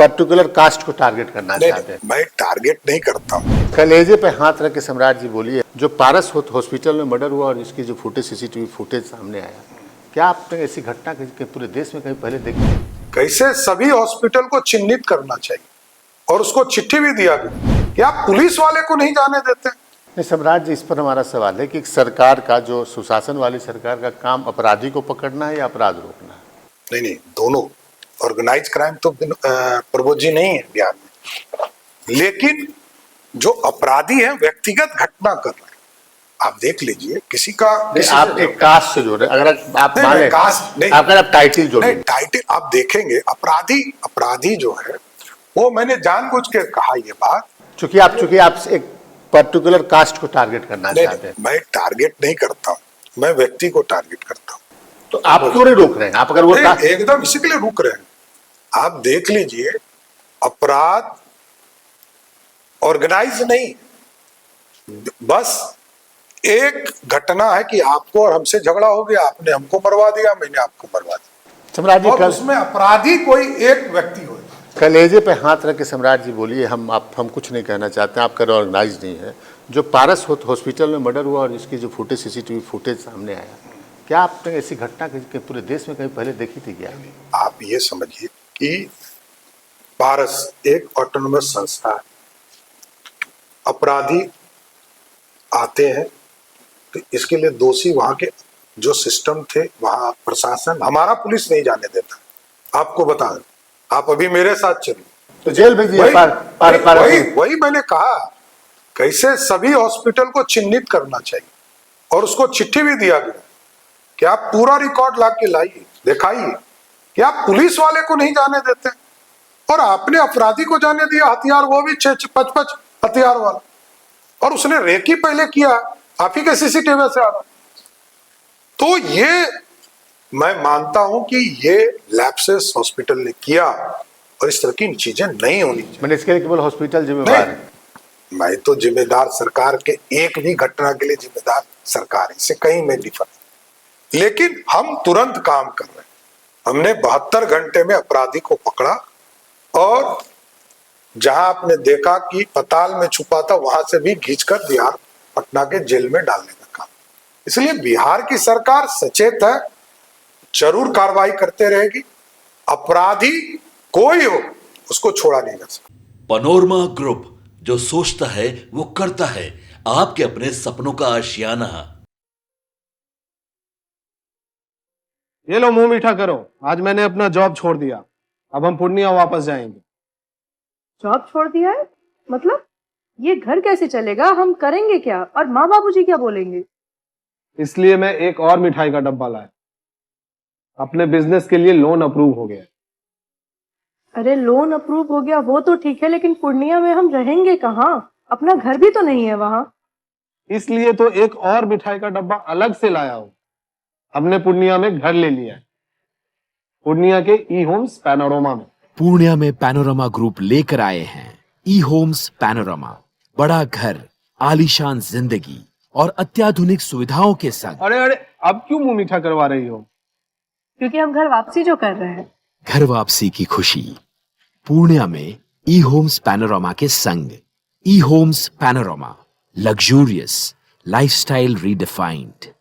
Particular caste को target करना चाहते हैं। मैं टारगेट नहीं करता हूँ। कलेजे पे हाथ रख के सम्राट जी बोलिए, जो पारस हॉस्पिटल में मर्डर हुआ और इसकी जो फुटेज सीसीटीवी फुटेज सामने आया, क्या आपने ऐसी घटना के पूरे देश में कहीं पहले देखी? कैसे सभी हॉस्पिटल को चिन्हित करना चाहिए और उसको चिट्ठी भी दिया गया कि आप पुलिस वाले को नहीं जाने देते। नहीं सम्राट जी, इस पर हमारा सवाल है कि सरकार का जो सुशासन वाली सरकार का काम अपराधी को पकड़ना है या अपराध रोकना है? नहीं, दोनों। ऑर्गेनाइज क्राइम तो प्रभु जी नहीं है बिहार में, लेकिन जो अपराधी है व्यक्तिगत घटना कर रहे हैं। आप देख लीजिए किसी का आप एक कास्ट से जोड़े, अगर आप माने कास्ट नहीं, अगर आप टाइटल जोड़े, टाइटल आप देखेंगे अपराधी जो है वो, मैंने जानबूझ के कहा ये बात, चूंकि आप एक पर्टिकुलर कास्ट को टारगेट करना चाहते हैं। मैं टारगेट नहीं करता हूँ, मैं व्यक्ति को टारगेट करता हूँ। तो आप क्यों नहीं रोक रहे हैं? आप अगर वो एकदम इसी के लिए रुक रहे हैं। आप देख लीजिए, अपराध ऑर्गेनाइज नहीं, बस एक घटना है कि आपको और हमसे झगड़ा हो गया, आपने हमको मरवा दिया, मैंने आपको मरवा दिया। सम्राट जी, उसमें अपराधी कोई एक व्यक्ति हो। कलेजे पे हाथ रख के सम्राट जी बोलिए, हम कुछ नहीं कहना चाहते हैं, आपका ऑर्गेनाइज नहीं है। जो पारस हॉस्पिटल में मर्डर हुआ और इसकी जो फुटेज सीसीटीवी फुटेज सामने आया, क्या आपने ऐसी घटना के पूरे देश में कहीं पहले देखी थी क्या? आप ये समझिए कि पारस एक ऑटोनोमस संस्था है, अपराधी आते हैं तो इसके लिए दोषी वहां के जो सिस्टम थे, वहां प्रशासन, हमारा पुलिस नहीं जाने देता। आपको बता दें, आप अभी मेरे साथ चलिए तो जेल भेज दिया। वही मैंने कहा, कैसे सभी हॉस्पिटल को चिन्हित करना चाहिए और उसको चिट्ठी भी दिया गया कि आप पूरा रिकॉर्ड ला के लाइए, दिखाइए कि आप पुलिस वाले को नहीं जाने देते और आपने अपराधी को जाने दिया, हथियार वो भी 6-5 हथियार वाला, और उसने रेकी पहले किया, आप ही के सीसीटीवी से आ रहा। तो ये मैं मानता हूं कि ये लैप्सेस हॉस्पिटल ने किया और इस तरह की चीजें नहीं होनी चाहिए। मैंने इसके लिए केवल हॉस्पिटल जिम्मेदार है? मैं तो जिम्मेदार सरकार के एक भी घटना के लिए जिम्मेदार सरकार है, इससे कहीं मैं डिफर, लेकिन हम तुरंत काम कर रहे हैं। हमने 72 घंटे में अपराधी को पकड़ा और जहां आपने देखा कि पताल में छुपा था, वहां से भी खींचकर बिहार पटना के जेल में डालने का काम। इसलिए बिहार की सरकार सचेत है, जरूर कार्रवाई करते रहेगी। अपराधी कोई हो उसको छोड़ा नहीं जा सकता। पैनोरमा ग्रुप, जो सोचता है वो करता है। आपके अपने सपनों का आशियाना। ये लो, मुंह मीठा करो। आज मैंने अपना जॉब छोड़ दिया, अब हम पूर्णिया वापस जाएंगे। जॉब छोड़ दिया है? मतलब ये घर कैसे चलेगा? हम करेंगे क्या? और माँ बाबूजी क्या बोलेंगे? इसलिए मैं एक और मिठाई का डब्बा लाया। अपने बिजनेस के लिए लोन अप्रूव हो गया। अरे लोन अप्रूव हो गया वो तो ठीक है, लेकिन पूर्णिया में हम रहेंगे कहाँ? अपना घर भी तो नहीं है वहां। इसलिए तो एक और मिठाई का डब्बा अलग से लाया हूं। हमने पूर्णिया में घर ले लिया है, पूर्णिया के ई होम्स पैनोरमा में। पूर्णिया में पैनोरमा ग्रुप लेकर आए हैं ई होम्स पैनोरमा। बड़ा घर, आलीशान जिंदगी और अत्याधुनिक सुविधाओं के संग। अरे अब क्यों मुंह मीठा करवा रही हो? क्योंकि हम घर वापसी जो कर रहे हैं। घर वापसी की खुशी पूर्णिया में ई होम्स पैनोरमा के संग। E Homes Panorama, luxurious lifestyle redefined.